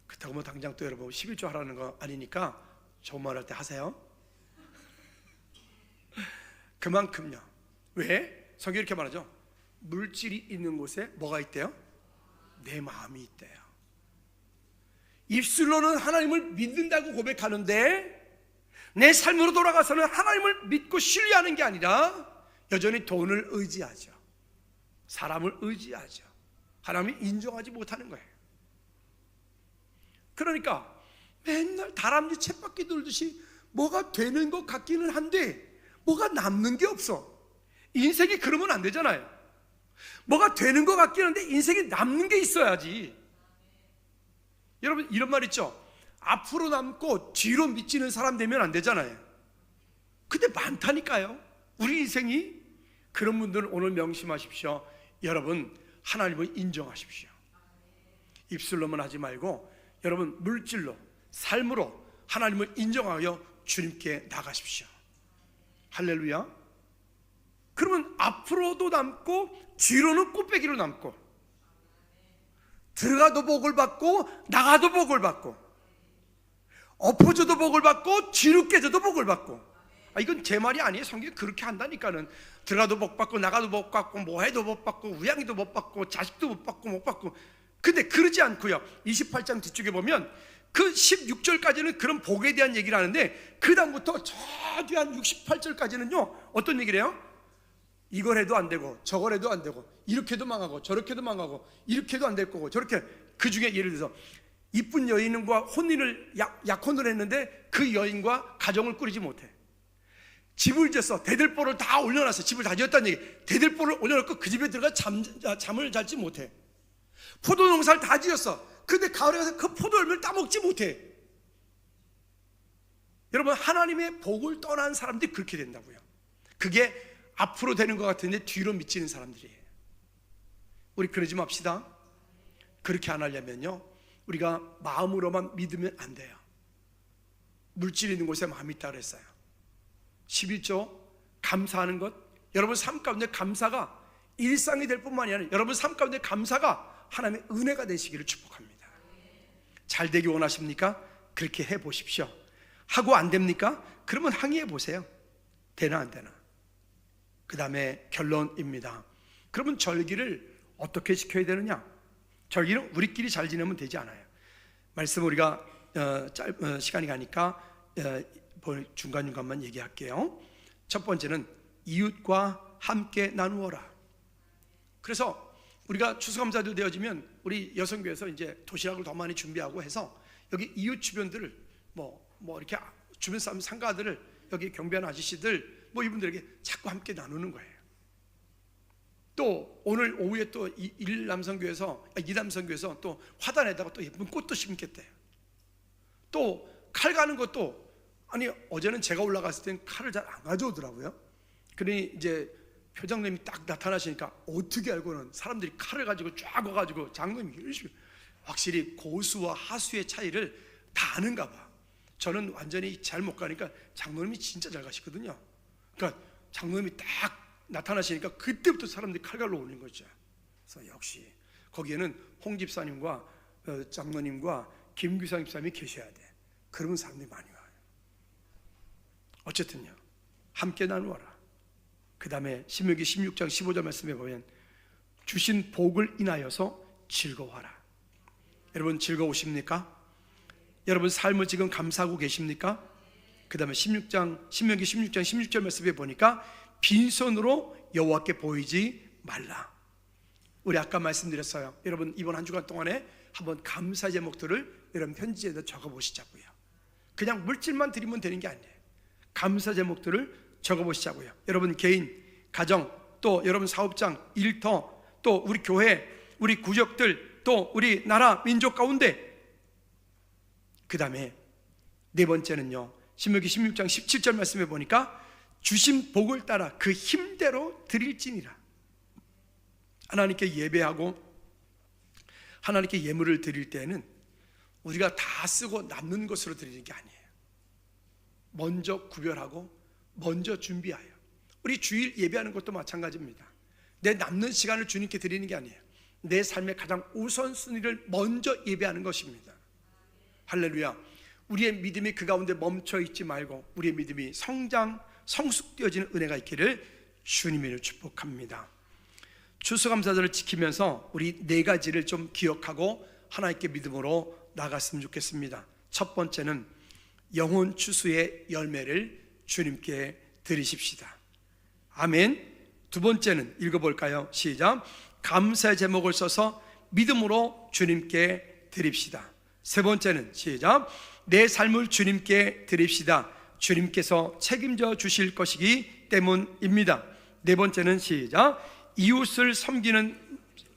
그렇다고 뭐 당장 또 여러분 11조 하라는 거 아니니까 좋은 말 할 때 하세요. 그만큼요. 왜? 성경이 이렇게 말하죠. 물질이 있는 곳에 뭐가 있대요? 내 마음이 있대요. 입술로는 하나님을 믿는다고 고백하는데 내 삶으로 돌아가서는 하나님을 믿고 신뢰하는 게 아니라 여전히 돈을 의지하죠. 사람을 의지하죠. 하나님이 인정하지 못하는 거예요. 그러니까 맨날 다람쥐 쳇바퀴 돌듯이 뭐가 되는 것 같기는 한데 뭐가 남는 게 없어. 인생이 그러면 안 되잖아요. 뭐가 되는 것 같긴 한데 인생에 남는 게 있어야지. 여러분 이런 말 있죠. 앞으로 남고 뒤로 미치는 사람 되면 안 되잖아요. 근데 많다니까요. 우리 인생이. 그런 분들은 오늘 명심하십시오. 여러분 하나님을 인정하십시오. 입술로만 하지 말고 여러분 물질로 삶으로 하나님을 인정하여 주님께 나가십시오. 할렐루야. 그러면 앞으로도 남고 뒤로는 꽃배기로 남고 들어가도 복을 받고 나가도 복을 받고 엎어져도 복을 받고 뒤로 깨져도 복을 받고. 이건 제 말이 아니에요. 성경이 그렇게 한다니까는. 들어가도 복 받고 나가도 복 받고 뭐 해도 복 받고 우양이도 복 받고 자식도 복 받고 못 받고. 근데 그러지 않고요. 28장 뒤쪽에 보면 그 16절까지는 그런 복에 대한 얘기를 하는데 그 다음부터 저 뒤한 68절까지는요 어떤 얘기를 해요? 이걸 해도 안 되고 저걸 해도 안 되고 이렇게도 망하고 저렇게도 망하고 이렇게도 안 될 거고 저렇게. 그 중에 예를 들어서 이쁜 여인과 혼인을 약혼을 했는데 그 여인과 가정을 꾸리지 못해. 집을 지었어. 대들보를 다 올려놨어. 집을 다 지었다는 얘기. 대들보를 올려놓고 그 집에 들어가 잠을 잘지 못해. 포도 농사를 다 지었어. 근데 가을에 가서 그 포도 열매를 따먹지 못해. 여러분 하나님의 복을 떠난 사람들이 그렇게 된다고요. 그게 앞으로 되는 것 같은데 뒤로 미치는 사람들이에요. 우리 그러지 맙시다. 그렇게 안 하려면요 우리가 마음으로만 믿으면 안 돼요. 물질 있는 곳에 마음이 있다 그랬어요. 11조 감사하는 것. 여러분 삶 가운데 감사가 일상이 될 뿐만이 아니라 여러분 삶 가운데 감사가 하나님의 은혜가 되시기를 축복합니다. 잘 되기 원하십니까? 그렇게 해보십시오. 하고 안 됩니까? 그러면 항의해 보세요. 되나 안 되나. 그 다음에 결론입니다. 그러면 절기를 어떻게 지켜야 되느냐? 절기는 우리끼리 잘 지내면 되지 않아요. 말씀 우리가 시간이 가니까 중간중간만 얘기할게요. 첫 번째는 이웃과 함께 나누어라. 그래서 우리가 추수감사도 되어지면 우리 여성교회에서 이제 도시락을 더 많이 준비하고 해서 여기 이웃 주변들을 뭐 이렇게 주변 사람 상가들을 여기 경비하는 아저씨들 이분들에게 자꾸 함께 나누는 거예요. 또 오늘 오후에 또 이남성교회에서 또 화단에다가 또 예쁜 꽃도 심겠대요. 또 칼 가는 것도 어제는 제가 올라갔을 땐 칼을 잘 안 가져오더라고요. 그러니 이제 표장님이 딱 나타나시니까 어떻게 알고는 사람들이 칼을 가지고 쫙 와가지고 장로님이 열심히. 확실히 고수와 하수의 차이를 다 아는가 봐. 저는 완전히 잘 못 가니까 장로님이 진짜 잘 가시거든요. 그러니까 장로님이 딱 나타나시니까 그때부터 사람들이 칼갈로 오는 거죠. 그래서 역시 거기에는 홍 집사님과 장로님과 김규상 집사님이 계셔야 돼. 그러면 사람들이 많이 와요. 어쨌든요 함께 나누어라. 그 다음에 신명기 16장 15절 말씀에 보면 주신 복을 인하여서 즐거워하라. 여러분 즐거우십니까? 여러분 삶을 지금 감사하고 계십니까? 그 다음에 신명기 16장 16절 말씀에 보니까 빈손으로 여호와께 보이지 말라. 우리 아까 말씀드렸어요. 여러분 이번 한 주간 동안에 한번 감사 제목들을 여러분 편지에다 적어보시자고요. 그냥 물질만 드리면 되는 게 아니에요. 감사 제목들을 적어보시자고요. 여러분 개인, 가정, 또 여러분 사업장, 일터, 또 우리 교회, 우리 구역들, 또 우리 나라, 민족 가운데. 그 다음에 네 번째는요 신명기 16장 17절 말씀에 보니까 주신 복을 따라 그 힘대로 드릴지니라. 하나님께 예배하고 하나님께 예물을 드릴 때는 우리가 다 쓰고 남는 것으로 드리는 게 아니에요. 먼저 구별하고 먼저 준비하여. 우리 주일 예배하는 것도 마찬가지입니다. 내 남는 시간을 주님께 드리는 게 아니에요. 내 삶의 가장 우선순위를 먼저 예배하는 것입니다. 할렐루야. 우리의 믿음이 그 가운데 멈춰 있지 말고 우리의 믿음이 성숙되어지는 은혜가 있기를 주님을 축복합니다. 추수감사절을 지키면서 우리 네 가지를 좀 기억하고 하나님께 믿음으로 나갔으면 좋겠습니다. 첫 번째는 영혼 추수의 열매를 주님께 드리십시다. 아멘. 두 번째는 읽어볼까요? 시작. 감사의 제목을 써서 믿음으로 주님께 드립시다. 세 번째는 시작. 내 삶을 주님께 드립시다. 주님께서 책임져 주실 것이기 때문입니다. 네 번째는 시작. 이웃을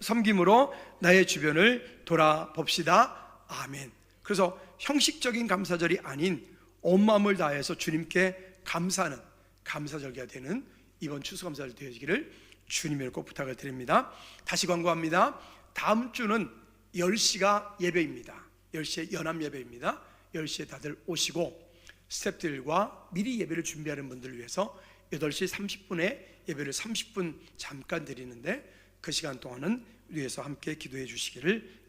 섬김으로 나의 주변을 돌아봅시다. 아멘. 그래서 형식적인 감사절이 아닌 온 마음을 다해서 주님께 감사하는 감사절기가 되는 이번 추수감사절 되어지기를 주님을 꼭 부탁을 드립니다. 다시 광고합니다. 다음 주는 10시가 예배입니다. 10시에 연합 예배입니다. 10시에 다들 오시고 스태프들과 미리 예배를 준비하는 분들을 위해서 8시 30분에 예배를 30분 잠깐 드리는데 그 시간 동안은 위에서 함께 기도해 주시기를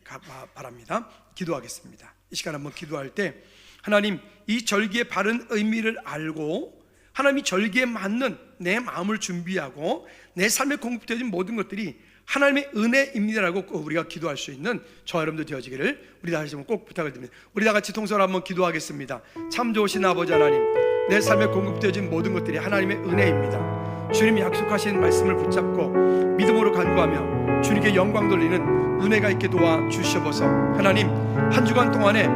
바랍니다. 기도하겠습니다. 이 시간 한번 기도할 때 하나님, 이 절기의 바른 의미를 알고 하나님이 절기에 맞는 내 마음을 준비하고 내 삶에 공급되어진 모든 것들이 하나님의 은혜입니다라고 우리가 기도할 수 있는 저와 여러분들 되어지기를 우리 다시 한번 꼭 부탁을 드립니다. 우리 다 같이 통성으로 한번 기도하겠습니다. 참 좋으신 아버지 하나님, 내 삶에 공급되어진 모든 것들이 하나님의 은혜입니다. 주님이 약속하신 말씀을 붙잡고 믿음으로 간구하며 주님께 영광 돌리는 은혜가 있게 도와주시옵소서. 하나님, 한 주간 동안에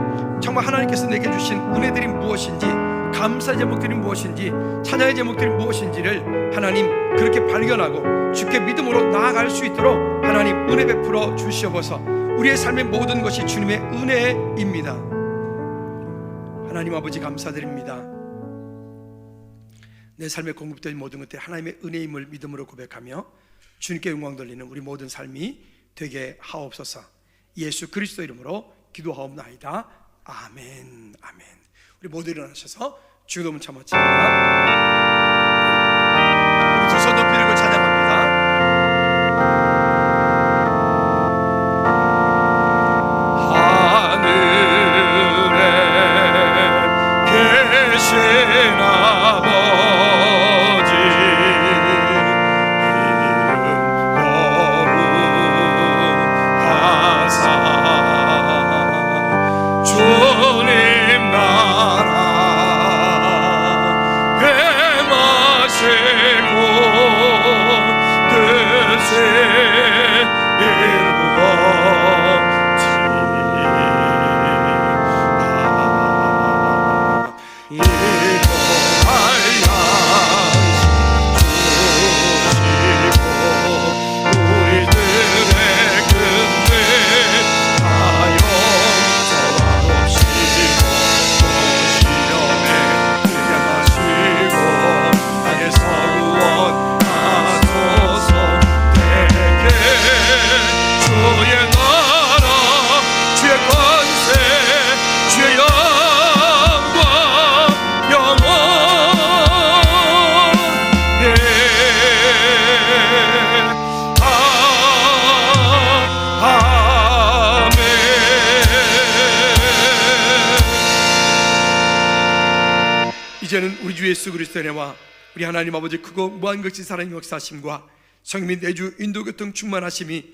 정말 하나님께서 내게 주신 은혜들이 무엇인지, 감사의 제목들이 무엇인지, 찬양의 제목들이 무엇인지를 하나님 그렇게 발견하고 주께 믿음으로 나아갈 수 있도록 하나님 은혜 베풀어 주시옵소서. 우리의 삶의 모든 것이 주님의 은혜입니다. 하나님 아버지 감사드립니다. 내 삶에 공급된 모든 것들이 하나님의 은혜임을 믿음으로 고백하며 주님께 영광 돌리는 우리 모든 삶이 되게 하옵소서. 예수 그리스도 이름으로 기도하옵나이다. 아멘. 아멘. 우리 모두 일어나셔서 주기도문 참았습니다. 우리 두 손 높이 들고 찬양합니다. 하늘에 계신 아버지, 이름 거룩하사 주님 나라 행하시고 뜻이 이제는 우리 주 예수 그리스도의 은혜와 우리 하나님 아버지 크고 무한극진 사랑의 역사하심과 성민 내주 인도교통 충만하심이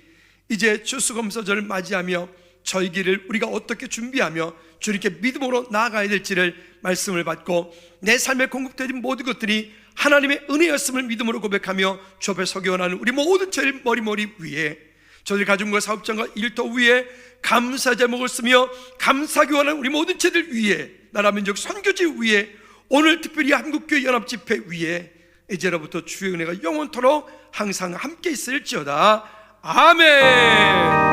이제 추수감사절을 맞이하며 절기를 우리가 어떻게 준비하며 주님께 믿음으로 나아가야 될지를 말씀을 받고 내 삶에 공급되는 모든 것들이 하나님의 은혜였음을 믿음으로 고백하며 주 앞에 서기 원하는 우리 모든 죄를 머리 위에, 저들 가정과 사업장과 일터 위에 감사 제목을 쓰며 감사하기 원하는 우리 모든 죄들 위에, 나라 민족 선교지 위에, 오늘 특별히 한국교회 연합집회 위에 이제로부터 주의 은혜가 영원토록 항상 함께 있을지어다. 아멘.